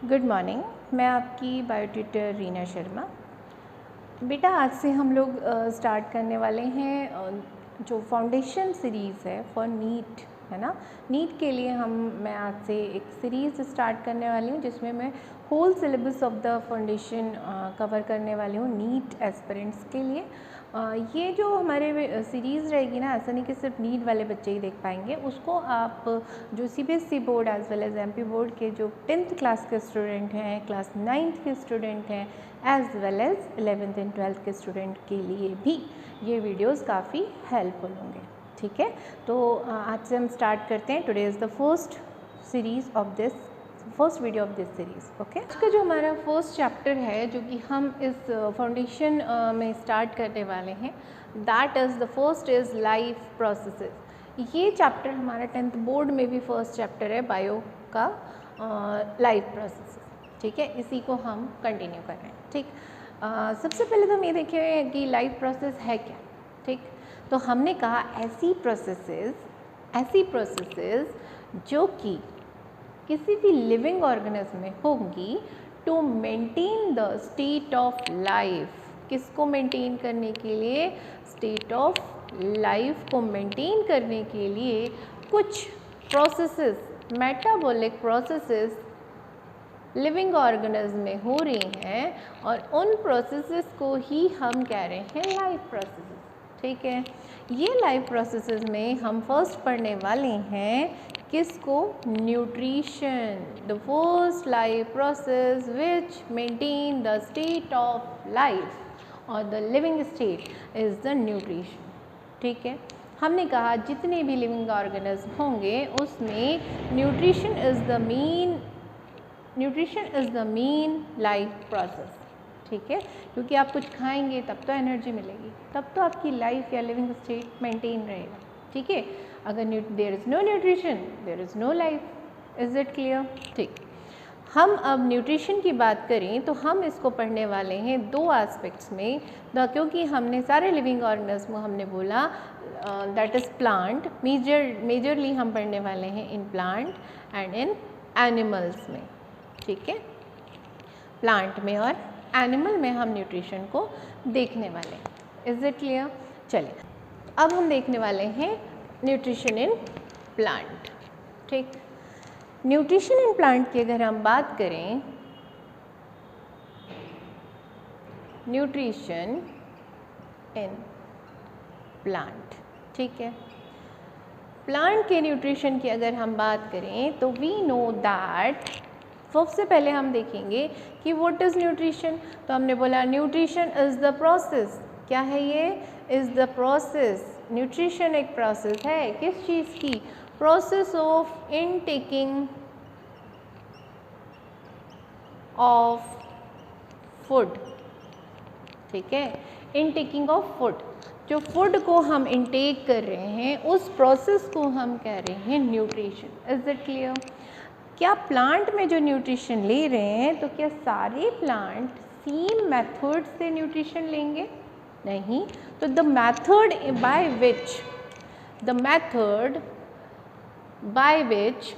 Good morning. मैं आपकी bio tutor Reena Sharma. बेटा आज से हम लोग स्टार्ट करने वाले हैं जो फाउंडेशन सीरीज़ है फॉर नीट, है ना। नीट के लिए मैं आज से एक सीरीज़ स्टार्ट करने वाली हूँ जिसमें मैं whole syllabus of the foundation cover करने वाली हूँ नीट एस्पिरेंट्स के लिए। ये जो हमारे सीरीज़ रहेगी ना, ऐसा नहीं कि सिर्फ नीट वाले बच्चे ही देख पाएंगे, उसको आप जो CBSE board as well as MP board के जो 10th क्लास के स्टूडेंट हैं, क्लास 9th के स्टूडेंट हैं, as well as 11th and 12th के स्टूडेंट के लिए भी ये वीडियोस काफ़ी हेल्पफुल होंगे। ठीक है, तो आज से हम स्टार्ट करते हैं। Today is the first video of this series. Okay, इसका जो हमारा फर्स्ट चैप्टर है जो कि हम इस फाउंडेशन में स्टार्ट करने वाले हैं, that is the first is life processes. ये चैप्टर हमारा 10th बोर्ड में भी फर्स्ट चैप्टर है बायो का, लाइफ प्रोसेसेस। ठीक है, इसी को हम कंटिन्यू कर रहे हैं। ठीक, सबसे पहले तो हम ये देखें कि लाइफ प्रोसेस है क्या। ठीक, तो हमने कहा ऐसी प्रोसेसेस जो कि किसी भी लिविंग ऑर्गेनिज्म में होंगी to maintain the state of life. किसको मेंटेन करने के लिए? स्टेट ऑफ लाइफ को मेंटेन करने के लिए कुछ processes, metabolic processes living organism में हो रही हैं और उन प्रोसेसेस को ही हम कह रहे हैं लाइफ प्रोसेसेस। ठीक है, ये लाइफ प्रोसेसेस में हम फर्स्ट पढ़ने वाले हैं किसको? Nutrition. The first life process which maintain the state of life और the living state is the nutrition. ठीक है, हमने कहा जितने भी लिविंग ऑर्गेनिज्म होंगे उसमें nutrition is the main life process. ठीक है, क्योंकि आप कुछ खाएंगे तब तो एनर्जी मिलेगी, तब तो आपकी लाइफ या लिविंग स्टेट मेंटेन रहेगा। ठीक है, अगर there is no nutrition there is no life. Is it clear? ठीक, हम अब न्यूट्रिशन की बात करें तो हम इसको पढ़ने वाले हैं दो एस्पेक्ट्स में, क्योंकि हमने सारे लिविंग ऑर्गेनिज्म हमने बोला दैट इज़ प्लांट, मेजरली हम पढ़ने वाले हैं in plant and in animals में। ठीक है, प्लांट में और एनिमल में हम न्यूट्रिशन को देखने वाले हैं। Is it clear? चलिए, अब हम देखने वाले हैं न्यूट्रिशन इन प्लांट। ठीक, न्यूट्रिशन इन प्लांट की अगर हम बात करें, न्यूट्रिशन इन प्लांट, ठीक है, प्लांट के न्यूट्रिशन की अगर हम बात करें तो वी नो दैट सबसे पहले हम देखेंगे कि व्हाट इज़ न्यूट्रिशन। तो हमने बोला न्यूट्रिशन इज़ द प्रोसेस। क्या है ये? Is the process. न्यूट्रिशन एक प्रोसेस है, किस चीज़ की? Process of intaking of food. ठीक है, इनटेकिंग ऑफ फूड, जो फूड को हम इनटेक कर रहे हैं उस प्रोसेस को हम कह रहे हैं न्यूट्रिशन। Is it clear? क्या प्लांट में जो न्यूट्रिशन ले रहे हैं तो क्या सारे प्लांट सेम मेथड से न्यूट्रिशन लेंगे? नहीं। तो the method by which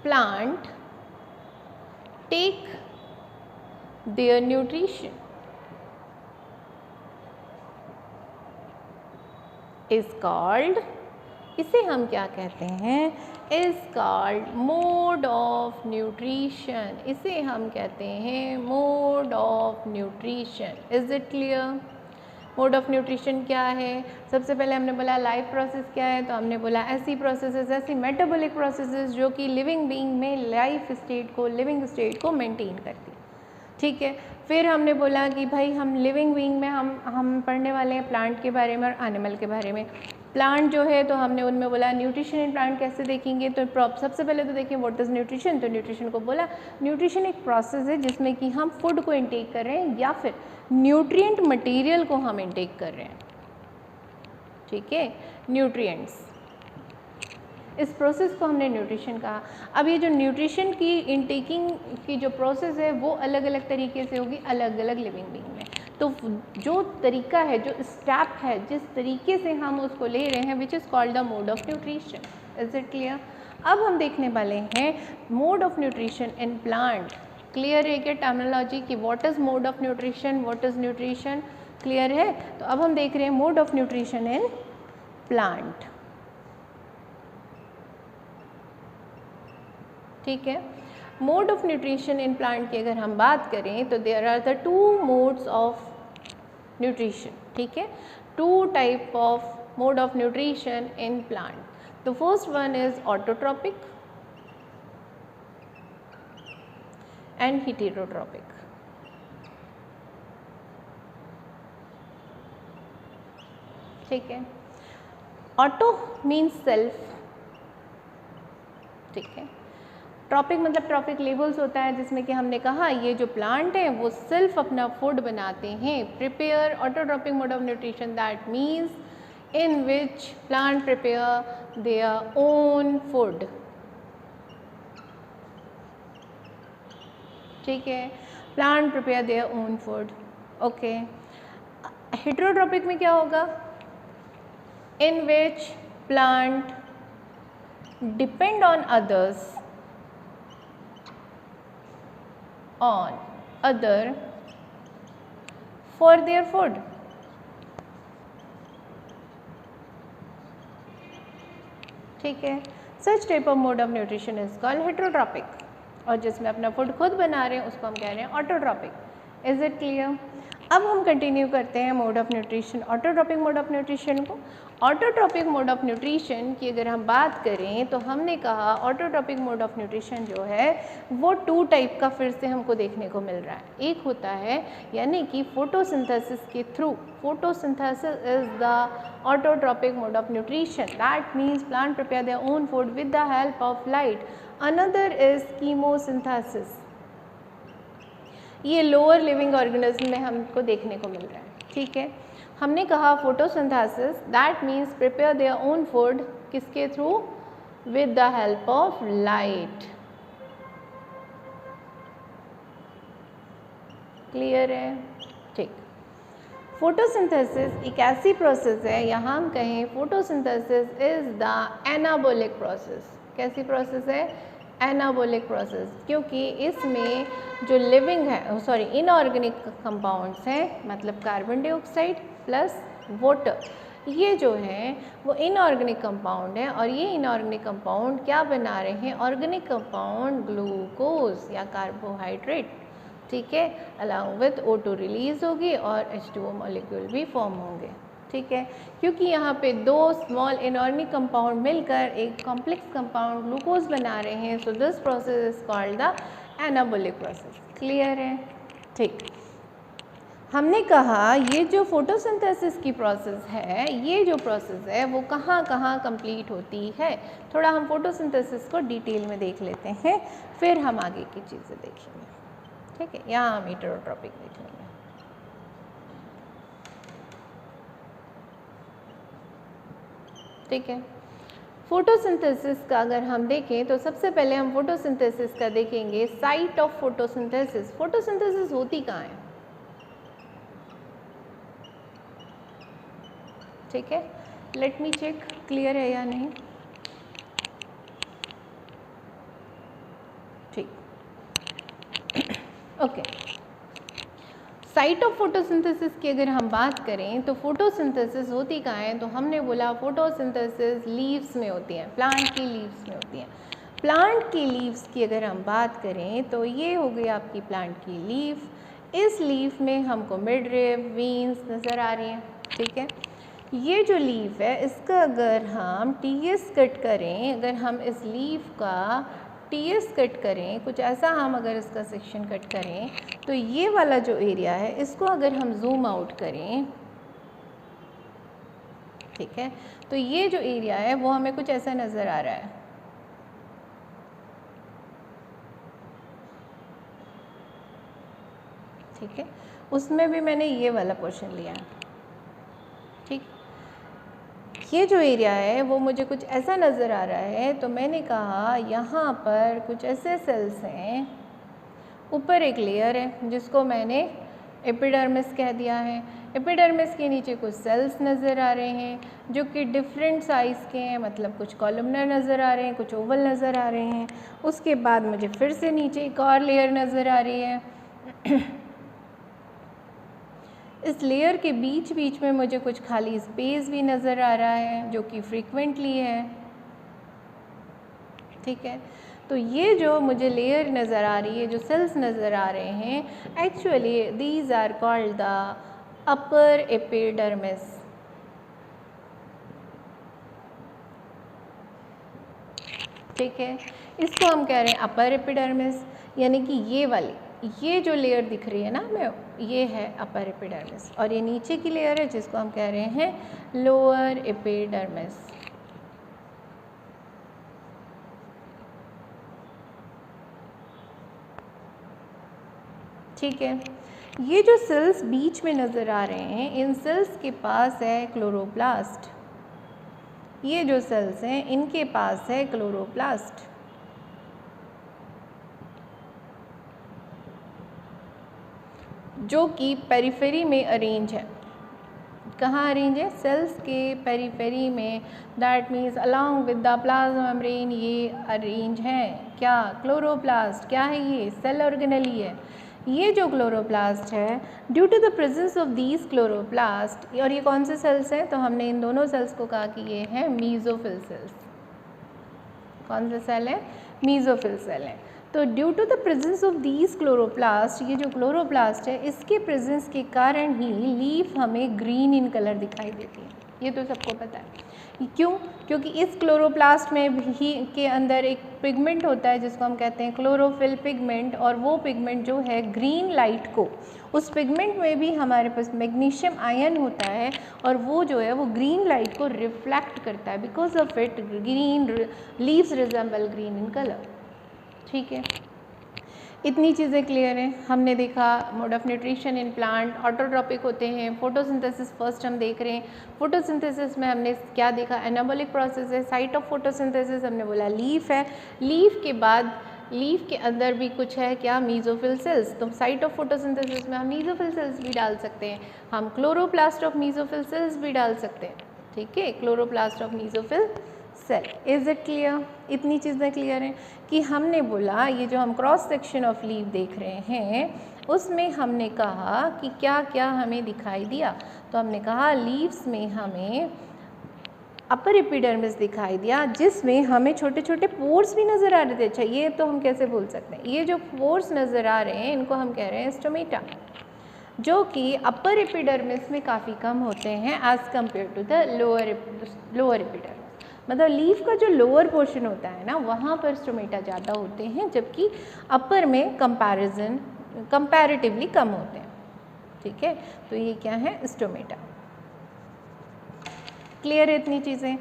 plant take their nutrition is called, इसे हम क्या कहते हैं? Is called mode of nutrition. इसे हम कहते हैं mode of nutrition. Is it clear? Mode of nutrition क्या है? सबसे पहले हमने बोला लाइफ प्रोसेस क्या है, तो हमने बोला ऐसी प्रोसेसेस, ऐसी मेटाबॉलिक प्रोसेसेस जो कि लिविंग बीइंग में लाइफ स्टेट को, लिविंग स्टेट को मेंटेन करती है। ठीक है, फिर हमने बोला कि भाई हम लिविंग बीइंग में हम पढ़ने वाले हैं प्लांट के बारे में और एनिमल के बारे में। प्लांट जो है तो हमने उनमें बोला न्यूट्रिशन इन प्लांट कैसे देखेंगे, तो सबसे पहले तो देखिए व्हाट इज़ न्यूट्रिशन। तो न्यूट्रिशन को बोला न्यूट्रिशन एक प्रोसेस है जिसमें कि हम फूड को इनटेक कर रहे हैं या फिर न्यूट्रिएंट मटेरियल को हम इनटेक कर रहे हैं। ठीक है, न्यूट्रिएंट्स, इस प्रोसेस को हमने न्यूट्रिशन कहा। अब ये जो न्यूट्रिशन की इनटेकिंग की जो प्रोसेस है वो अलग अलग तरीके से होगी अलग अलग लिविंग बीइंग में। तो जो तरीका है, जो स्टेप है, जिस तरीके से हम उसको ले रहे हैं, which is called the mode of nutrition. Is it clear? अब हम देखने वाले हैं mode of nutrition in plant. Clear है क्या टर्मिनोलॉजी की what is mode of nutrition, what is nutrition, clear है? तो अब हम देख रहे हैं mode of nutrition in plant. ठीक है, mode of nutrition in plant की अगर हम बात करें तो there are the two modes of nutrition. ठीक है, two type of mode of nutrition in plant. The first one is autotropic and heterotropic. ठीक है, ऑटो मीन्स सेल्फ, ठीक है, ट्रॉपिक मतलब ट्रॉपिक लेवल्स होता है जिसमें कि हमने कहा ये जो प्लांट है वो सेल्फ अपना फूड बनाते हैं। Prepare autotrophic mode of nutrition that means in which plant prepare their own food। ठीक है, plant prepare their own food। Okay, heterotropic में क्या होगा? in which plant depend on others, on other for their food। ठीक है, such type of mode of nutrition is called heterotrophic, और जिसमें अपना फूड खुद बना रहे हैं उसको हम कह रहे हैं ऑटोट्रॉपिक। Is it clear? अब हम कंटिन्यू करते हैं mode of nutrition, autotrophic mode of nutrition को। ऑटोट्रॉपिक मोड ऑफ न्यूट्रिशन की अगर हम बात करें तो हमने कहा ऑटोट्रॉपिक मोड ऑफ न्यूट्रिशन जो है वो टू टाइप का फिर से हमको देखने को मिल रहा है। एक होता है यानी कि फोटोसिंथेसिस के through, photosynthesis is the autotropic mode of nutrition, that means plant prepare their own food with the help of light। another is chemosynthesis, ये लोअर लिविंग ऑर्गेनिज्म में हमको देखने को मिल रहा है। ठीक है, हमने कहा photosynthesis that means prepare their own food, किसके थ्रू? With the help of light. Clear है? ठीक, फोटोसिंथेसिस एक ऐसी प्रोसेस है, यहाँ हम कहें photosynthesis is the anabolic process. कैसी प्रोसेस है? एनाबोलिक प्रोसेस, क्योंकि इसमें जो लिविंग है सॉरी इनऑर्गेनिक कंपाउंड्स हैं, मतलब कार्बन डाइऑक्साइड प्लस वाटर, ये जो हैं वो इनऑर्गेनिक कंपाउंड है, और ये इनऑर्गेनिक कंपाउंड क्या बना रहे हैं? ऑर्गेनिक कंपाउंड ग्लूकोज या कार्बोहाइड्रेट। ठीक है, अलॉन्ग विथ O2 रिलीज होगी और H2O मॉलिक्यूल भी फॉर्म होंगे। ठीक है, क्योंकि यहाँ पे दो स्मॉल इनऑर्गेनिक कंपाउंड मिलकर एक कॉम्प्लेक्स कंपाउंड ग्लूकोज बना रहे हैं, so this process is called the anabolic process. Clear है? ठीक, हमने कहा ये जो फोटोसिंथेसिस की प्रोसेस है, ये जो प्रोसेस है वो कहाँ कहाँ कंप्लीट होती है। थोड़ा हम फोटोसिंथेसिस को डिटेल में देख लेते हैं, फिर हम आगे की चीज़ें देखेंगे। ठीक है, यहाँ हम हेटेरोट्रॉपिक देख लेंगे। ठीक है, फोटोसिंथेसिस का अगर हम देखें तो सबसे पहले हम फोटोसिंथेसिस का देखेंगे साइट ऑफ फोटोसिंथेसिस। फोटोसिंथेसिस होती कहाँ है? ठीक है, लेट मी चेक क्लियर है या नहीं। ठीक, ओके, साइट ऑफ फोटोसिंथेसिस की अगर हम बात करें तो फोटोसिंथेसिस होती कहाँ है? तो हमने बोला फोटोसिंथेसिस लीव्स में होती हैं, प्लांट की लीव्स में होती हैं। प्लांट की लीव्स की अगर हम बात करें तो ये हो गई आपकी प्लांट की लीफ। इस लीफ में हमको मिडरिब, वीन्स नज़र आ रही हैं। ठीक है, ये जो लीफ है इसका अगर हम TS कट करें, अगर हम इस लीफ का TS कट करें, कुछ ऐसा हम अगर इसका सेक्शन कट करें तो ये वाला जो एरिया है इसको अगर हम जूम आउट करें, ठीक है, तो ये जो एरिया है वो हमें कुछ ऐसा नज़र आ रहा है। ठीक है, उसमें भी मैंने ये वाला पोर्शन लिया है। ठीक, ये जो एरिया है वो मुझे कुछ ऐसा नज़र आ रहा है, तो मैंने कहा यहाँ पर कुछ ऐसे सेल्स हैं, ऊपर एक लेयर है जिसको मैंने एपिडर्मिस कह दिया है। एपिडर्मिस के नीचे कुछ सेल्स नज़र आ रहे हैं जो कि डिफरेंट साइज़ के हैं, मतलब कुछ कॉलमनर नज़र आ रहे हैं, कुछ ओवल नज़र आ रहे हैं। उसके बाद मुझे फिर से नीचे एक और लेयर नज़र आ रही है। इस लेयर के बीच बीच में मुझे कुछ खाली स्पेस भी नज़र आ रहा है जो कि फ्रीक्वेंटली है। ठीक है, तो ये जो मुझे लेयर नज़र आ रही है, जो सेल्स नज़र आ रहे हैं, actually these are called the upper epidermis. ठीक है, इसको हम कह रहे हैं अपर एपिडर्मिस, यानी कि ये वाली, ये जो लेयर दिख रही है ना हमें, ये है अपर एपिडर्मिस, और ये नीचे की लेयर है जिसको हम कह रहे हैं लोअर एपिडर्मिस। ठीक है, ये जो सेल्स बीच में नज़र आ रहे हैं, इन सेल्स के पास है क्लोरोप्लास्ट। ये जो सेल्स हैं इनके पास है क्लोरोप्लास्ट। जो कि पेरिफेरी में अरेंज है। कहाँ अरेंज है? सेल्स के पेरिफेरी में, that means along with the plasma membrane ये अरेंज है। क्या? क्लोरोप्लास्ट। क्या है ये? सेल ऑर्गेनेली है। ये जो क्लोरोप्लास्ट है, due to the presence of these chloroplast, और ये कौन से सेल्स हैं? तो हमने इन दोनों सेल्स को कहा कि ये हैं मीजोफिल सेल्स। कौन सा सेल है? मीजोफिल सेल है। तो due to the presence of these chloroplast, ये जो क्लोरोप्लास्ट है इसके प्रेजेंस के कारण ही लीफ हमें ग्रीन इन कलर दिखाई देती है। ये तो सबको पता है। क्यों? क्योंकि इस क्लोरोप्लास्ट में भी के अंदर एक पिगमेंट होता है जिसको हम कहते हैं क्लोरोफिल पिगमेंट, और वो पिगमेंट जो है ग्रीन लाइट को, उस पिगमेंट में भी हमारे पास मैग्नीशियम आयन होता है, और वो जो है वो ग्रीन लाइट को रिफ्लेक्ट करता है। Because of it green leaves resemble green in colour. ठीक है, इतनी चीज़ें क्लियर हैं। हमने देखा mode of nutrition in plant, autotrophic होते हैं, फोटोसिंथेसिस फर्स्ट हम देख रहे हैं। फोटोसिंथेसिस में हमने क्या देखा? एनाबॉलिक प्रोसेस है। साइट ऑफ फोटोसिंथेसिस हमने बोला लीफ है। लीफ के बाद लीफ के अंदर भी कुछ है, क्या? Mesophyll cells. तो साइट ऑफ फोटोसिंथेसिस में हम मीजोफिल सेल्स भी डाल सकते हैं, हम क्लोरोप्लास्ट ऑफ मीजोफिल सेल्स भी डाल सकते हैं। ठीक है, chloroplast of mesophyll cell. Is it clear? इतनी चीज़ें क्लियर हैं कि हमने बोला ये जो हम क्रॉस सेक्शन ऑफ लीफ देख रहे हैं उसमें हमने कहा कि क्या क्या हमें दिखाई दिया। तो हमने कहा लीव्स में हमें अपर एपिडर्मिस दिखाई दिया जिसमें हमें छोटे छोटे पोर्स भी नज़र आ रहे थे। अच्छा, ये तो हम कैसे बोल सकते हैं? ये जो पोर्स नज़र आ रहे हैं इनको हम कह रहे हैं स्टोमेटा, जो कि अपर एपिडर्मिस में काफ़ी कम होते हैं as compare to the lower epidermis. मतलब लीफ का जो लोअर पोर्शन होता है ना, वहाँ पर स्टोमेटा ज़्यादा होते हैं, जबकि अपर में कंपैरेटिवली कम होते हैं। ठीक है, तो ये क्या है? स्टोमेटा। क्लियर है इतनी चीज़ें?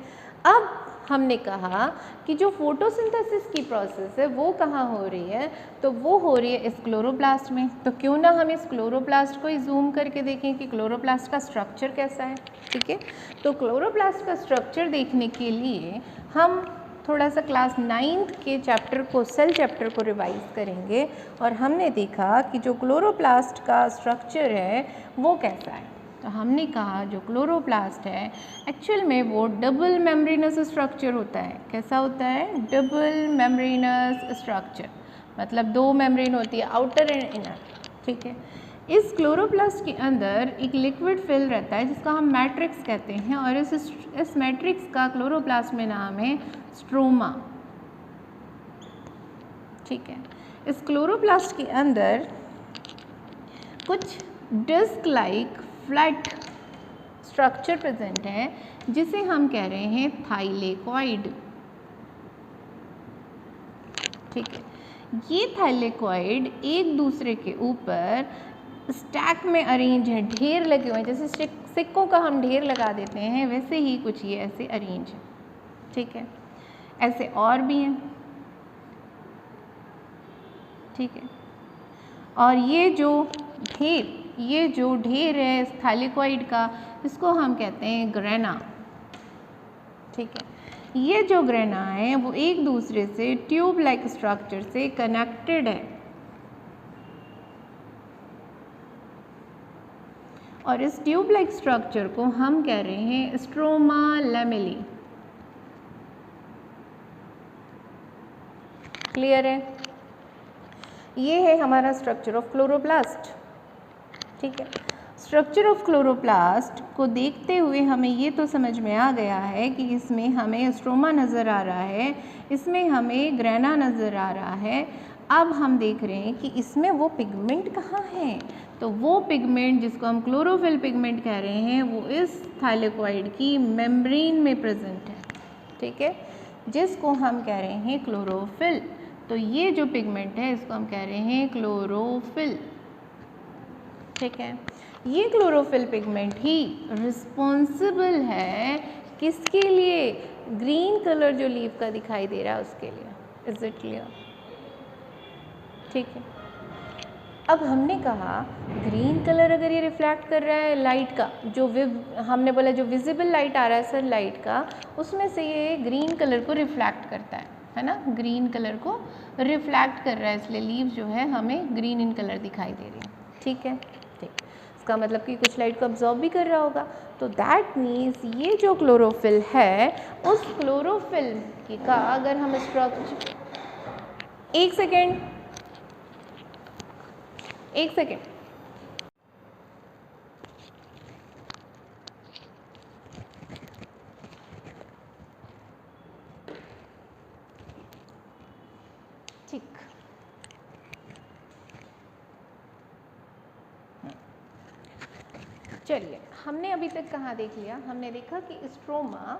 अब हमने कहा कि जो फोटोसिंथेसिस की प्रोसेस है वो कहाँ हो रही है? तो वो हो रही है इस क्लोरोप्लास्ट में। तो क्यों ना हम इस क्लोरोप्लास्ट को ही जूम करके देखें कि क्लोरोप्लास्ट का स्ट्रक्चर कैसा है। ठीक है, तो क्लोरोप्लास्ट का स्ट्रक्चर देखने के लिए हम थोड़ा सा क्लास 9th के चैप्टर को, सेल चैप्टर को रिवाइज करेंगे, और हमने देखा कि जो क्लोरोप्लास्ट का स्ट्रक्चर है वो कैसा है। तो हमने कहा जो क्लोरोप्लास्ट है एक्चुअल में वो डबल मेम्ब्रेनस स्ट्रक्चर होता है। कैसा होता है? डबल मेम्ब्रेनस स्ट्रक्चर, मतलब दो मेम्ब्रेन होती है, आउटर एंड इनर। ठीक है, इस क्लोरोप्लास्ट के अंदर एक लिक्विड फिल रहता है जिसका हम मैट्रिक्स कहते हैं, और इस मैट्रिक्स का क्लोरोप्लास्ट में नाम है स्ट्रोमा। ठीक है, इस क्लोरोप्लास्ट के अंदर कुछ disc like flat structure present है जिसे हम कह रहे हैं थाइलेकॉइड। ठीक है, ये थाइलेकॉइड एक दूसरे के ऊपर स्टैक में अरेंज है, ढेर लगे हुए हैं। जैसे सिक्कों का हम ढेर लगा देते हैं वैसे ही कुछ ये ऐसे अरेंज है। ठीक है, ऐसे और भी हैं। ठीक है, और ये जो ढेर है थाइलेकॉइड का, इसको हम कहते हैं ग्रेना। ठीक है, ये जो ग्रेना है वो एक दूसरे से ट्यूब लाइक स्ट्रक्चर से कनेक्टेड है। और इस ट्यूब लाइक स्ट्रक्चर को हम कह रहे हैं स्ट्रोमा लैमेली। क्लियर है? ये है हमारा स्ट्रक्चर ऑफ क्लोरोप्लास्ट। ठीक है, स्ट्रक्चर ऑफ क्लोरोप्लास्ट को देखते हुए हमें ये तो समझ में आ गया है कि इसमें हमें स्ट्रोमा नज़र आ रहा है, इसमें हमें ग्रेना नज़र आ रहा है। अब हम देख रहे हैं कि इसमें वो पिगमेंट कहाँ है। तो वो पिगमेंट जिसको हम क्लोरोफिल पिगमेंट कह रहे हैं वो इस थाइलेकोइड की मेम्ब्रेन में प्रेजेंट है। ठीक है, जिसको हम कह रहे हैं क्लोरोफिल। तो ये जो पिगमेंट है इसको हम कह रहे हैं क्लोरोफिल। ठीक है, ये क्लोरोफिल पिगमेंट ही रिस्पॉन्सिबल है किसके लिए? ग्रीन कलर जो लीफ का दिखाई दे रहा है उसके लिए। Is it clear? ठीक है, अब हमने कहा ग्रीन कलर अगर ये रिफ्लेक्ट कर रहा है लाइट का, जो हमने बोला जो विजिबल लाइट आ रहा है सनलाइट का, उसमें से ये ग्रीन कलर को रिफ्लेक्ट करता है ना, ग्रीन कलर को रिफ्लेक्ट कर रहा है, इसलिए लीव जो है हमें ग्रीन इन कलर दिखाई दे रही है। ठीक है, ठीक, इसका मतलब कि कुछ लाइट को अब्जॉर्ब भी कर रहा होगा। तो दैट मीन्स ये जो क्लोरोफिल है उस क्लोरोफिल का अगर हम स्ट्रक्चर, एक सेकेंड ठीक, चलिए हमने अभी तक कहाँ देख लिया? हमने देखा कि स्ट्रोमा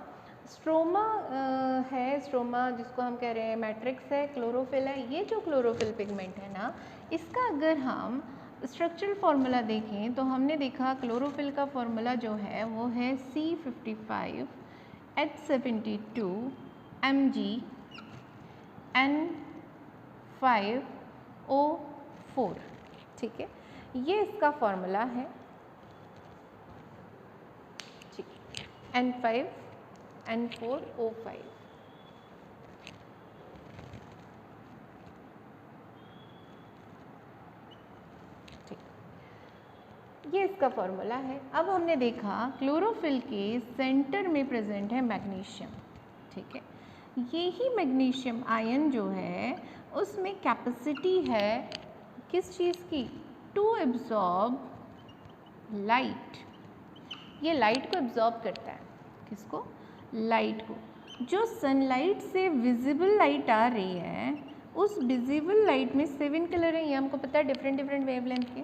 है, स्ट्रोमा जिसको हम कह रहे हैं मैट्रिक्स है, क्लोरोफिल है। ये जो क्लोरोफिल पिगमेंट है ना, इसका अगर हम स्ट्रक्चरल फार्मूला देखें तो हमने देखा क्लोरोफिल का फार्मूला जो है वो है C55H72 Mg N5O4। ठीक है, ये इसका फार्मूला है। ठीक, N5N4O5। ठीक, ये इसका फॉर्मूला है। अब हमने देखा क्लोरोफिल के सेंटर में प्रेजेंट है मैग्नीशियम। ठीक है, यही मैग्नीशियम आयन जो है उसमें कैपेसिटी है किस चीज़ की? To absorb light. ये लाइट को एब्जॉर्ब करता है। किसको? लाइट को। जो सनलाइट से विजिबल लाइट आ रही है उस विजिबल लाइट में 7 कलर हैं, ये हमको पता है, डिफरेंट डिफरेंट वेवलेंथ के।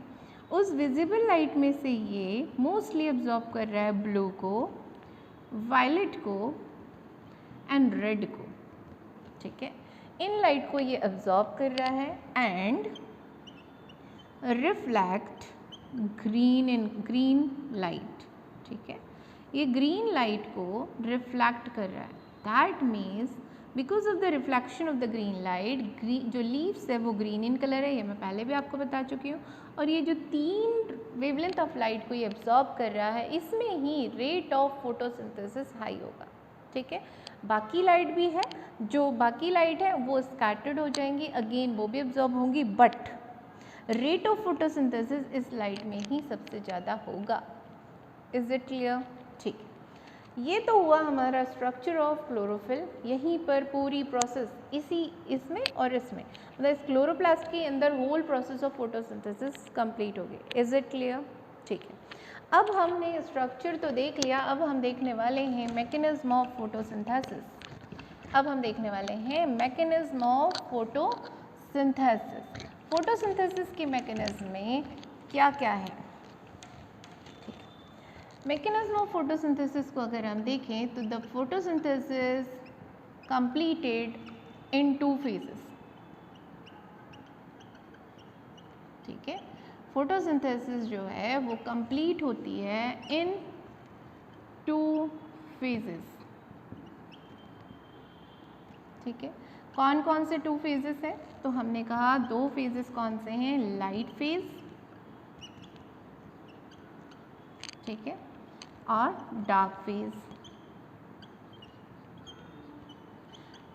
उस विजिबल लाइट में से ये मोस्टली एब्जॉर्ब कर रहा है ब्लू को, वायलेट को एंड रेड को। ठीक है, इन लाइट को ये एब्जॉर्ब कर रहा है एंड रिफ्लेक्ट ग्रीन लाइट। ठीक है, ये ग्रीन लाइट को रिफ्लेक्ट कर रहा है। That means because of the reflection of the green light, जो लीव्स है वो ग्रीन इन कलर है, ये मैं पहले भी आपको बता चुकी हूँ। और ये जो 3 वेवलेंथ ऑफ लाइट को ये एब्जॉर्ब कर रहा है, इसमें ही रेट ऑफ फोटोसिंथेसिस हाई होगा। ठीक है, बाकी लाइट भी है, जो बाकी लाइट है वो स्कैटर्ड हो जाएंगी, अगेन वो भी एब्जॉर्ब होंगी, बट रेट ऑफ फोटोसिंथेसिस इस लाइट में ही सबसे ज़्यादा होगा। Is it clear? ठीक, ये तो हुआ हमारा स्ट्रक्चर ऑफ क्लोरोफिल। यहीं पर पूरी प्रोसेस इसमें और इसमें, मतलब इस क्लोरोप्लास्ट के अंदर whole process of photosynthesis complete हो गई। Is it clear? ठीक है, अब हमने स्ट्रक्चर तो देख लिया, अब हम देखने वाले हैं मैकेनिज्म ऑफ फोटोसिंथेसिस। अब हम देखने वाले हैं मैकेनिज्म ऑफ फोटोसिंथेसिस। फोटोसिंथेसिस के मैकेनिज्म में क्या क्या है? मैकेनिज्म ऑफ फोटोसिंथेसिस को अगर हम देखें तो the photosynthesis completed in 2 phases. ठीक है, फोटोसिंथेसिस जो है वो कंप्लीट होती है इन 2 फेजेस। ठीक है, कौन कौन से 2 फेजेस हैं? तो हमने कहा 2 फेजेस कौन से हैं? लाइट फेज, ठीक है, और डार्क फेज।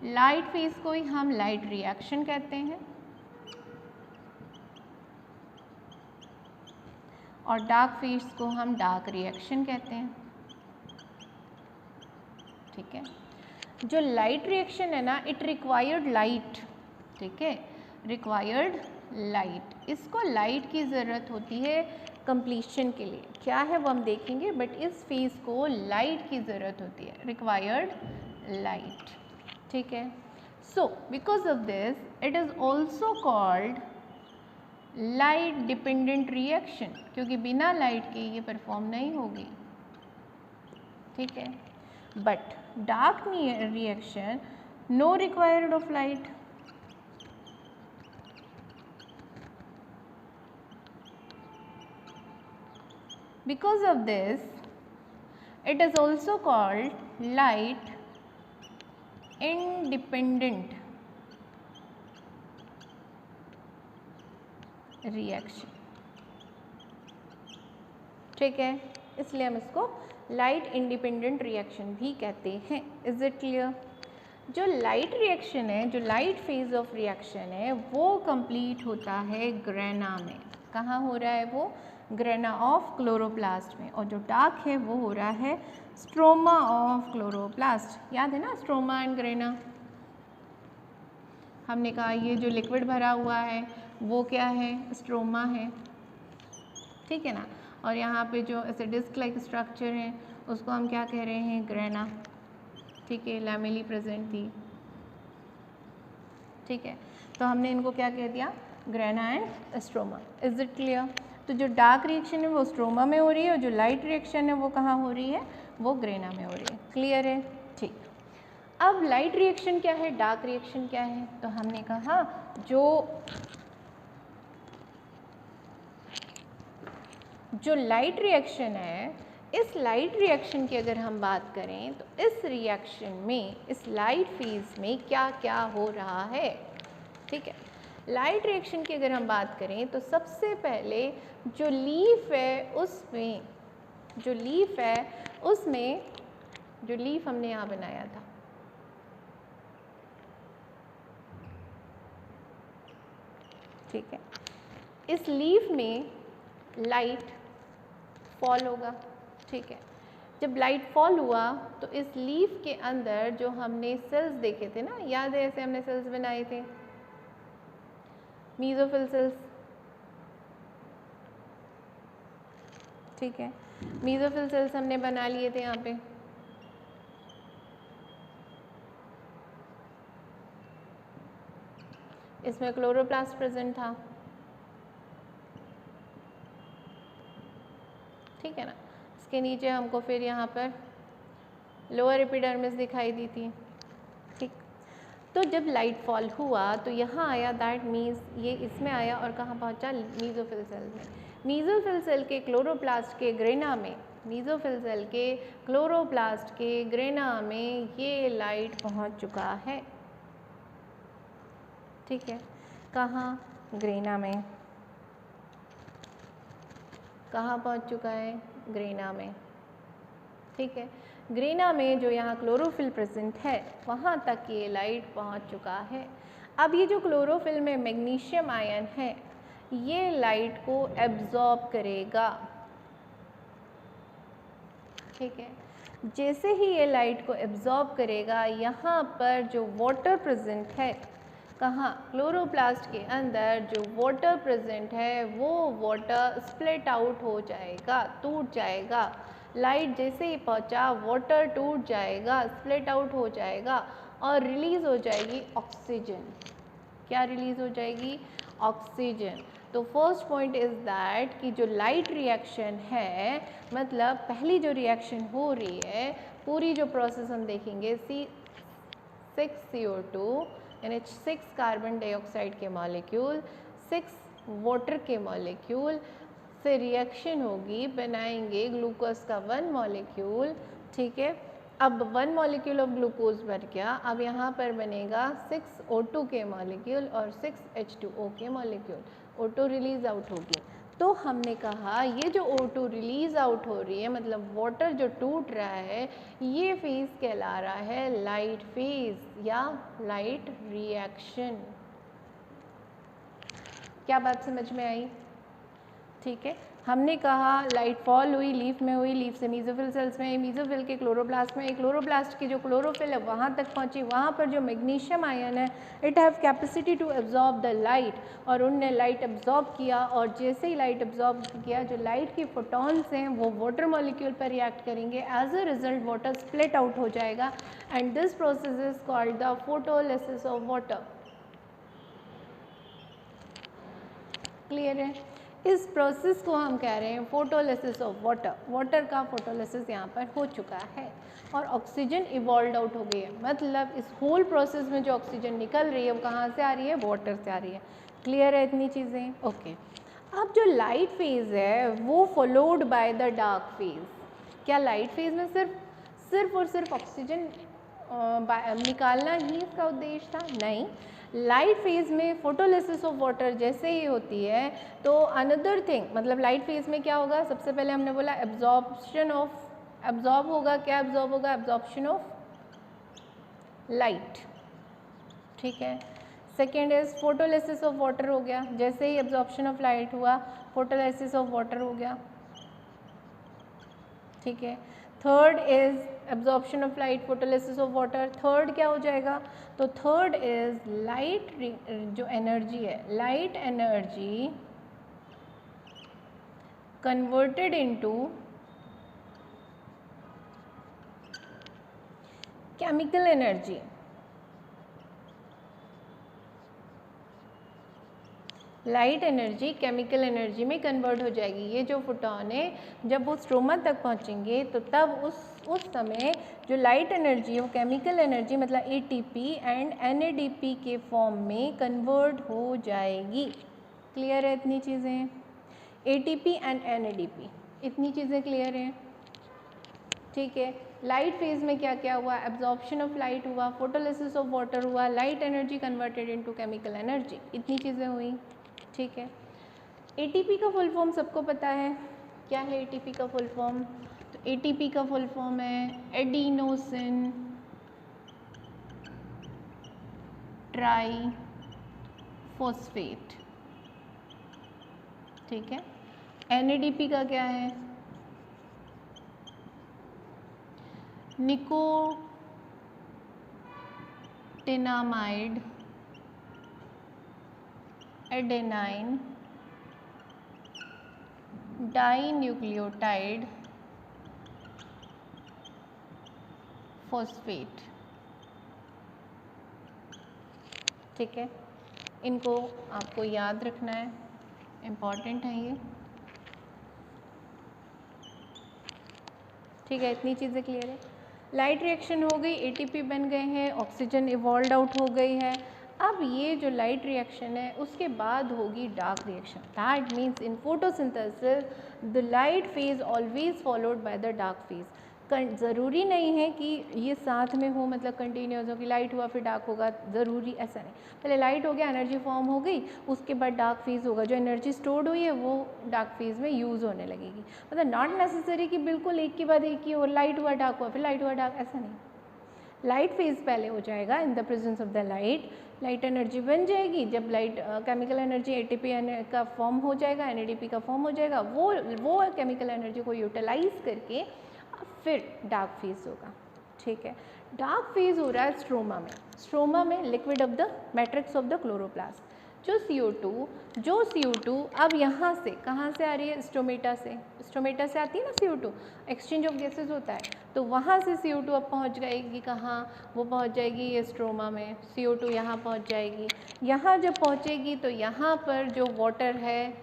लाइट फेज को ही हम लाइट रिएक्शन कहते हैं और डार्क फेज को हम डार्क रिएक्शन कहते हैं। ठीक है, जो लाइट रिएक्शन है ना, इट रिक्वायर्ड लाइट। ठीक है, रिक्वायर्ड लाइट, इसको लाइट की ज़रूरत होती है कंप्लीशन के लिए। क्या है वो हम देखेंगे, बट इस फेज़ को लाइट की ज़रूरत होती है, रिक्वायर्ड लाइट। ठीक है, so because of this it is also called light dependent reaction, क्योंकि बिना लाइट के ये परफॉर्म नहीं होगी। ठीक है, but dark reaction no required of light. Because of this, it is also called light independent reaction। ठीक है, इसलिए हम इसको लाइट इंडिपेंडेंट रिएक्शन भी कहते हैं। Is it clear? जो लाइट रिएक्शन है, जो लाइट फेज ऑफ रिएक्शन है, वो कंप्लीट होता है ग्रेना में। कहाँ हो रहा है वो? ग्रेना ऑफ क्लोरोप्लास्ट में। और जो डार्क है वो हो रहा है स्ट्रोमा ऑफ क्लोरोप्लास्ट। याद है ना स्ट्रोमा एंड ग्रेना? हमने कहा ये जो लिक्विड भरा हुआ है वो क्या है? स्ट्रोमा है। ठीक है ना, और यहाँ पे जो ऐसे डिस्क लाइक स्ट्रक्चर है उसको हम क्या कह रहे हैं? ग्रेना। ठीक है, लैमेली प्रेजेंट थी। ठीक है, तो हमने इनको क्या कह दिया? Grana and stroma. Is it clear? तो जो डार्क रिएक्शन है वो स्ट्रोमा में हो रही है और जो लाइट रिएक्शन है वो कहाँ हो रही है? वो ग्रेना में हो रही है। क्लियर है? ठीक। अब लाइट रिएक्शन क्या है, डार्क रिएक्शन क्या है? तो हमने कहा जो लाइट रिएक्शन है, इस लाइट रिएक्शन की अगर हम बात करें तो इस रिएक्शन में, इस लाइट फेज में क्या क्या हो रहा है? ठीक है, लाइट रिएक्शन की अगर हम बात करें तो सबसे पहले जो लीफ है उसमें, जो लीफ हमने यहाँ बनाया था, ठीक है, इस लीफ में लाइट फॉल होगा। ठीक है, जब लाइट फॉल हुआ तो इस लीफ के अंदर जो हमने सेल्स देखे थे ना, याद है ऐसे हमने सेल्स बनाए थे, मीजोफिल सेल्स। ठीक है, मीजोफिल सेल्स हमने बना लिए थे यहाँ पे। इसमें क्लोरोप्लास्ट प्रेजेंट था। ठीक है ना, इसके नीचे हमको फिर यहाँ पर लोअर एपिडर्मिस दिखाई दी थी। ठीक, तो जब लाइट फॉल हुआ तो यहाँ आया, दैट मीन्स ये इसमें आया और कहाँ पहुँचा? मीजोफिल सेल में। मीजोफिल सेल के क्लोरोप्लास्ट के ग्रेना में, मीजोफिल सेल के क्लोरोप्लास्ट के ग्रेना में ये लाइट पहुँच चुका है। ठीक है, कहाँ? ग्रेना में। कहाँ पहुँच चुका है? ग्रेना में। ठीक है, ग्रेना में जो यहाँ क्लोरोफिल प्रेजेंट है वहाँ तक ये लाइट पहुँच चुका है। अब ये जो क्लोरोफिल में मैग्नीशियम आयन है ये लाइट को एब्जॉर्ब करेगा। ठीक है, जैसे ही ये लाइट को एब्जॉर्ब करेगा, यहाँ पर जो वाटर प्रेजेंट है, कहाँ? क्लोरोप्लास्ट के अंदर जो वाटर प्रेजेंट है वो वाटर स्प्लिट आउट हो जाएगा, टूट जाएगा। लाइट जैसे ही पहुँचा वाटर टूट जाएगा, स्प्लिट आउट हो जाएगा और रिलीज़ हो जाएगी ऑक्सीजन। क्या रिलीज़ हो जाएगी? ऑक्सीजन। तो फर्स्ट पॉइंट इज़ दैट कि जो लाइट रिएक्शन है, मतलब पहली जो रिएक्शन हो रही है, पूरी जो प्रोसेस हम देखेंगे, C6CO2 यानी 6 कार्बन डाइऑक्साइड के मॉलिक्यूल, 6 वाटर के मॉलिक्यूल से रिएक्शन होगी, बनाएंगे ग्लूकोज का 1 मॉलिक्यूल। ठीक है, अब 1 मॉलिक्यूल ऑफ ग्लूकोज बन गया, अब यहाँ पर बनेगा 6 O2 के मॉलिक्यूल और 6 H2O के मॉलिक्यूल। O2 रिलीज आउट होगी। तो हमने कहा ये जो O2 रिलीज आउट हो रही है, मतलब वाटर जो टूट रहा है, ये फेज कहला रहा है लाइट फेज या लाइट रिएक्शन। क्या बात समझ में आई? ठीक है, हमने कहा लाइट फॉल हुई, लीफ में हुई, लीफ से मीजोफिल सेल्स में, मीजोफिल के क्लोरोप्लास्ट में, क्लोरोप्लास्ट की जो क्लोरोफिल है वहाँ तक पहुँची, वहाँ पर जो मैग्नीशियम आयन है it have capacity to absorb the light, और उनने लाइट एब्जॉर्ब किया, और जैसे ही लाइट एब्जॉर्ब किया जो लाइट की फोटॉन्स हैं वो वाटर मॉलिक्यूल पर रिएक्ट करेंगे, as a result water split out हो जाएगा, and this process is called the photolysis of water. Clear है? इस प्रोसेस को हम कह रहे हैं फोटोलिसिस ऑफ वाटर। वाटर का फोटोलिसिस यहाँ पर हो चुका है और ऑक्सीजन इवॉल्व आउट हो गई है, मतलब इस होल प्रोसेस में जो ऑक्सीजन निकल रही है वो कहाँ से आ रही है? वाटर से आ रही है। क्लियर है इतनी चीज़ें? ओके। अब जो लाइट फेज है वो followed by the dark phase. क्या लाइट फेज में सिर्फ और सिर्फ ऑक्सीजन निकालना ही इसका उद्देश्य था? नहीं, लाइट फेज में फोटोलिसिस ऑफ वाटर जैसे ही होती है तो अनदर थिंग, मतलब लाइट फेज में क्या होगा? सबसे पहले हमने बोला एब्जॉर्प्शन ऑफ, एब्जॉर्ब होगा, क्या एब्जॉर्ब होगा? एब्जॉर्प्शन ऑफ लाइट, ठीक है। Second is photolysis of water हो गया, जैसे ही एब्जॉर्प्शन ऑफ लाइट हुआ फोटोलिसिस ऑफ वाटर हो गया, ठीक है। Third is absorption of light, photolysis of water. Third क्या हो जाएगा? तो थर्ड इज लाइट, जो एनर्जी है, light energy converted into chemical energy. Light energy chemical energy में कन्वर्ट हो जाएगी। ये जो फोटॉन है जब वो स्ट्रोमा तक पहुंचेंगे तो तब उस समय जो लाइट एनर्जी है वो केमिकल एनर्जी मतलब ATP एंड NADP के फॉर्म में कन्वर्ट हो जाएगी। क्लियर है इतनी चीज़ें? ATP एंड NADP, इतनी चीज़ें क्लियर हैं? ठीक है। लाइट फेज में क्या क्या हुआ? एब्जॉर्प्शन ऑफ लाइट हुआ, फोटोलिसिस ऑफ वाटर हुआ, light energy converted into chemical energy, इतनी चीज़ें हुई, ठीक है। ATP का फुल फॉर्म सबको पता है, क्या है ATP का फुल फॉर्म? तो ATP का फुल फॉर्म है एडिनोसिन ट्राई फॉस्फेट, ठीक है। NADP का क्या है? निकोटिनामाइड एडेनाइन डाइन्यूक्लियोटाइड फॉस्फेट, ठीक है। इनको आपको याद रखना है, इम्पॉर्टेंट है ये, ठीक है। इतनी चीज़ें क्लियर है? लाइट रिएक्शन हो गई, ATP बन गए हैं, ऑक्सीजन इवॉल्व आउट हो गई है। अब ये जो लाइट रिएक्शन है उसके बाद होगी dark reaction. That means in photosynthesis the light phase always followed by the dark phase. ज़रूरी नहीं है कि ये साथ में हो, मतलब कंटिन्यूस हो कि लाइट हुआ फिर डार्क होगा, ज़रूरी ऐसा नहीं। पहले लाइट हो गया, एनर्जी फॉर्म हो गई, उसके बाद डार्क फेज होगा, जो एनर्जी स्टोर्ड हुई है वो डार्क फेज में यूज़ होने लगेगी। मतलब नॉट नेसेसरी कि बिल्कुल एक के बाद एक ही हो, लाइट हुआ डार्क हुआ फिर लाइट हुआ डार्क, ऐसा नहीं। लाइट फेज पहले हो जाएगा in the presence of the light, light energy बन जाएगी, जब लाइट केमिकल एनर्जी ATP का फॉर्म हो जाएगा, NADP का फॉर्म हो जाएगा, वो केमिकल एनर्जी को यूटिलाइज करके फिर डार्क फेज होगा, ठीक है। डार्क फेज हो रहा है स्ट्रोमा में। स्ट्रोमा में liquid of the matrix of the chloroplast, जो CO2 अब यहाँ से कहाँ से आ रही है? स्टोमेटा से। स्टोमेटा से आती है ना CO2, एक्सचेंज ऑफ गैसेस होता है, तो वहाँ से CO2 अब पहुँच जाएगी कहाँ? वो पहुँच जाएगी ये स्ट्रोमा में। CO2 यहाँ पहुँच जाएगी। यहाँ जब पहुँचेगी तो यहाँ पर जो वाटर है,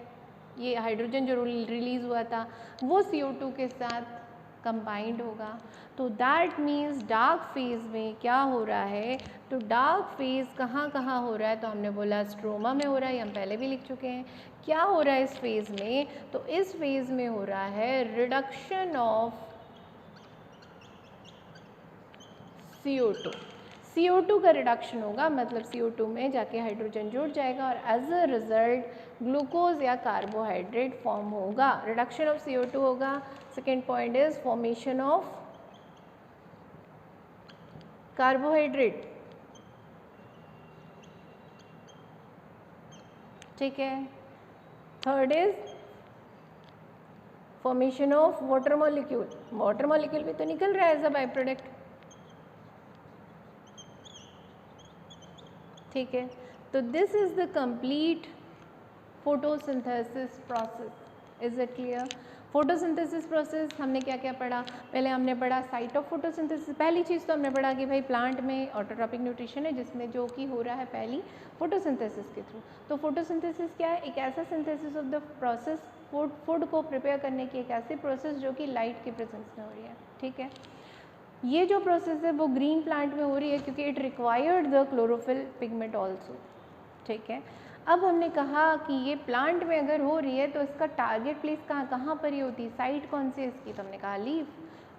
ये हाइड्रोजन जो रिलीज़ हुआ था वो CO2 के साथ कंबाइंड होगा। तो दैट मीन्स डार्क फेज में क्या हो रहा है? तो डार्क फेज कहाँ कहाँ हो रहा है? तो हमने बोला स्ट्रोमा में हो रहा है, ये हम पहले भी लिख चुके हैं। क्या हो रहा है इस फेज में? तो इस फेज में हो रहा है रिडक्शन ऑफ CO2। CO2 का रिडक्शन होगा, मतलब CO2 में जाके हाइड्रोजन जुड़ जाएगा और एज अ रिजल्ट ग्लूकोज या कार्बोहाइड्रेट फॉर्म होगा। रिडक्शन ऑफ CO2 होगा। Second point is formation of carbohydrate, ठीक है। Third is formation of water molecule, water molecule भी तो निकल रहा है एज अ बाय प्रोडक्ट, ठीक है। तो this is the complete photosynthesis process, is it clear? Photosynthesis process हमने क्या क्या पढ़ा? पहले हमने पढ़ा साइट ऑफ फोटोसिंथेसिस। पहली चीज़ तो हमने पढ़ा कि भाई प्लांट में ऑटोट्रॉपिक न्यूट्रिशन है जिसमें जो कि हो रहा है पहली फोटोसिंथेसिस के थ्रू। तो फोटोसिंथेसिस क्या है? एक ऐसा synthesis of the process, food को प्रिपेयर करने की एक ऐसी प्रोसेस जो कि लाइट के प्रेजेंस में हो रही है, ठीक है। ये जो प्रोसेस है वो ग्रीन प्लांट में हो रही है क्योंकि it required the chlorophyll pigment also, ठीक है। अब हमने कहा कि ये प्लांट में अगर हो रही है तो इसका टारगेट प्लेस कहाँ पर ही होती है, साइट कौन सी है इसकी? तो हमने कहा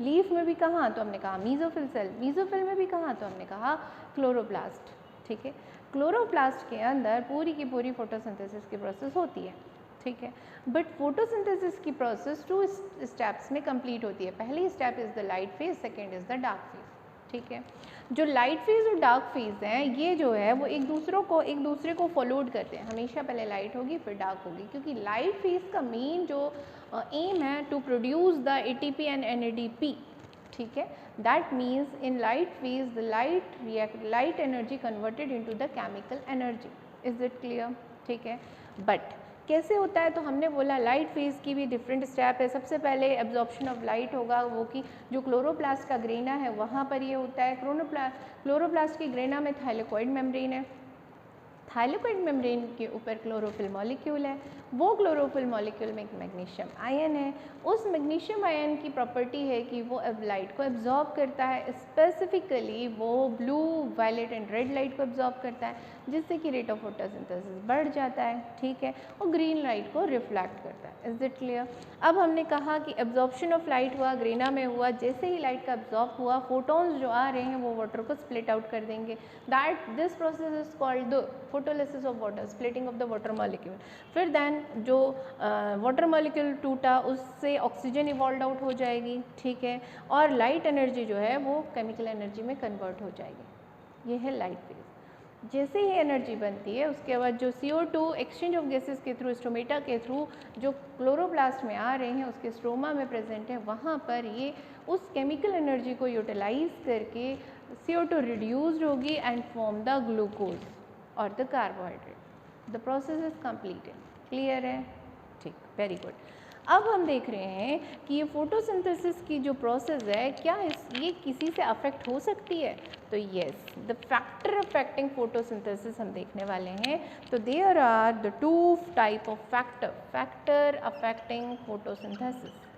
लीफ में भी कहाँ? तो हमने कहा मीजोफिल सेल, मीजोफिल में भी कहाँ? तो हमने कहा क्लोरोप्लास्ट, ठीक है। क्लोरोप्लास्ट के अंदर पूरी की पूरी फोटोसिंथेसिस की प्रोसेस होती है, ठीक है। बट फोटोसिंथेसिस की प्रोसेस 2 स्टेप्स में कंप्लीट होती है। पहली step is the light phase, second is the dark phase, ठीक है। जो लाइट फेज और डार्क फेज हैं ये जो है वो एक दूसरे को फॉलोड करते हैं। हमेशा पहले लाइट होगी फिर डार्क होगी, क्योंकि लाइट फेज का मेन जो एम है to produce the ATP and NADP, ठीक है। That means in light phase the light energy converted into the chemical energy, is it clear? ठीक है। बट कैसे होता है? तो हमने बोला लाइट फेज की भी डिफरेंट स्टेप है। सबसे पहले एब्जॉर्प्शन ऑफ लाइट होगा, वो कि जो क्लोरोप्लास्ट का ग्रेना है वहाँ पर ये होता है। क्लोरोप्लास्ट की ग्रेना में थाइलेकोइड मेम्ब्रेन है, थाइलेकोइड मेम्ब्रेन के ऊपर क्लोरोफिल मॉलिक्यूल है, वो क्लोरोफिल मॉलिक्यूल में एक मैग्नीशियम आयन है। उस मैग्नीशियम आयन की प्रॉपर्टी है कि वो अब लाइट को एब्जॉर्ब करता है, स्पेसिफिकली वो blue, violet and red light को एब्जॉर्ब करता है, जिससे कि रेट ऑफ फोटोसिंथेसिस बढ़ जाता है, ठीक है, और ग्रीन लाइट को रिफ्लेक्ट करता है। Is it clear? अब हमने कहा कि एब्जॉर्प्शन ऑफ लाइट हुआ, ग्रेना में हुआ, जैसे ही लाइट का एब्जॉर्ब हुआ, फोटॉन्स जो आ रहे हैं वो वाटर को स्प्लिट आउट कर देंगे। That this process is called the photolysis of water, splitting of the water molecule. फिर देन जो वाटर मॉलिक्यूल टूटा उससे ऑक्सीजन इवॉल्व आउट हो जाएगी, ठीक है, और लाइट एनर्जी जो है वो केमिकल एनर्जी में कन्वर्ट हो जाएगी। ये है लाइट फेज। जैसे ही एनर्जी बनती है उसके बाद जो CO2 एक्सचेंज ऑफ गैसेस के थ्रू, स्टोमेटा के थ्रू जो क्लोरोप्लास्ट में आ रहे हैं उसके स्ट्रोमा में प्रेजेंट है, वहाँ पर ये उस केमिकल एनर्जी को यूटिलाइज करके CO2 रिड्यूस्ड होगी एंड फॉर्म द ग्लूकोज और the carbohydrate. The process is completed. Clear है? ठीक, वेरी गुड। अब हम देख रहे हैं कि ये फोटोसिंथेसिस की जो प्रोसेस है क्या ये किसी से अफेक्ट हो सकती है? तो yes, the factor affecting photosynthesis हम देखने वाले हैं। तो there are the 2 type of factor affecting photosynthesis.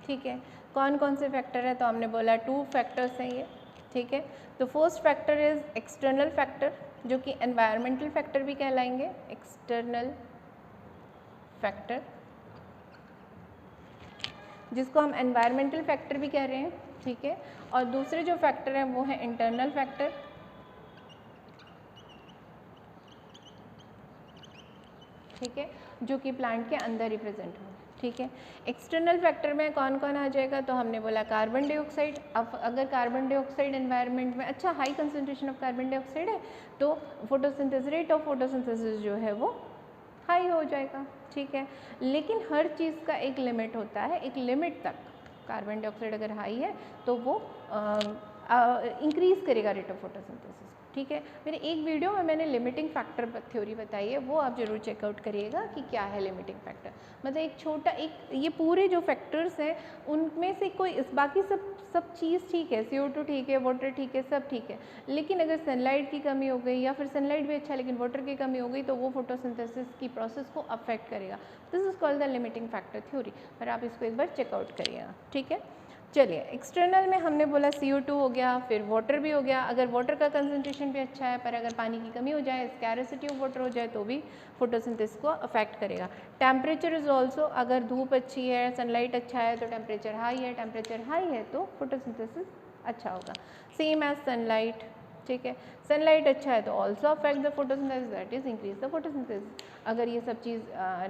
ठीक है, कौन कौन से फैक्टर है? तो हमने बोला 2 फैक्टर्स हैं ये, ठीक है। तो first factor is external factor, जो कि एनवायरमेंटल फैक्टर भी कहलाएंगे, एक्सटर्नल फैक्टर, जिसको हम एनवायरमेंटल फैक्टर भी कह रहे हैं, ठीक है। और दूसरे जो फैक्टर हैं वो है इंटरनल फैक्टर, ठीक है, जो कि प्लांट के अंदर ही प्रेजेंट हो, ठीक है। एक्सटर्नल फैक्टर में कौन कौन आ जाएगा? तो हमने बोला कार्बन डाइऑक्साइड। अब अगर कार्बन डाइऑक्साइड एनवायरनमेंट में अच्छा high concentration of carbon dioxide है तो फोटोसिंथेसिस, रेट ऑफ फोटोसिंथेसिस जो है वो हाई हो जाएगा, ठीक है। लेकिन हर चीज़ का एक लिमिट होता है, एक लिमिट तक कार्बन डाइऑक्साइड अगर हाई है तो वो इंक्रीज़ करेगा रेट ऑफ फोटोसिंथेसिस, ठीक है। मेरे एक वीडियो में मैंने लिमिटिंग फैक्टर थ्योरी बताई है, वो आप जरूर चेकआउट करिएगा कि क्या है लिमिटिंग फैक्टर। मतलब एक छोटा ये पूरे जो फैक्टर्स हैं उनमें से कोई बाकी सब चीज़ ठीक है, CO2 ठीक है, वाटर ठीक है, सब ठीक है, लेकिन अगर सनलाइट की कमी हो गई या फिर सनलाइट भी अच्छा लेकिन वाटर की कमी हो गई तो वो फोटोसिंथेसिस की प्रोसेस को अफेक्ट करेगा। This is called the limiting factor theory. पर आप इसको एक बार चेकआउट करिएगा, ठीक है। चलिए, एक्सटर्नल में हमने बोला CO2 हो गया, फिर वाटर भी हो गया। अगर वाटर का कंसंट्रेशन भी अच्छा है पर अगर पानी की कमी हो जाए, स्कैरसिटी ऑफ वाटर हो जाए तो भी फोटोसिंथेसिस को अफेक्ट करेगा। टेम्परेचर इज ऑल्सो, अगर धूप अच्छी है, सनलाइट अच्छा है तो टेम्परेचर हाई है, टेम्परेचर हाई है तो फोटोसिंथेसिस अच्छा होगा। सेम एज सनलाइट, ठीक है। सनलाइट अच्छा है तो also affect the photosynthesis, that is increase the photosynthesis. अगर ये सब चीज़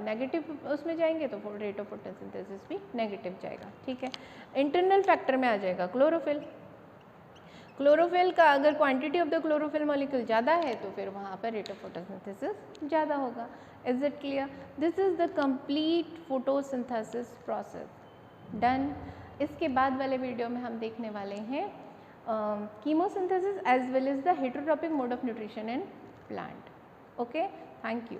नेगेटिव उसमें जाएंगे तो रेट ऑफ फोटोसिंथेसिस भी नेगेटिव जाएगा, ठीक है। इंटरनल फैक्टर में आ जाएगा क्लोरोफिल। क्लोरोफिल का अगर quantity of the chlorophyll molecule ज़्यादा है तो फिर वहाँ पर रेट ऑफ फोटोसिंथेसिस ज़्यादा होगा। Is it clear? This is the complete photosynthesis process done. इसके बाद वाले वीडियो में हम देखने वाले हैं chemosynthesis as well as the heterotrophic mode of nutrition in plant. Okay, thank you.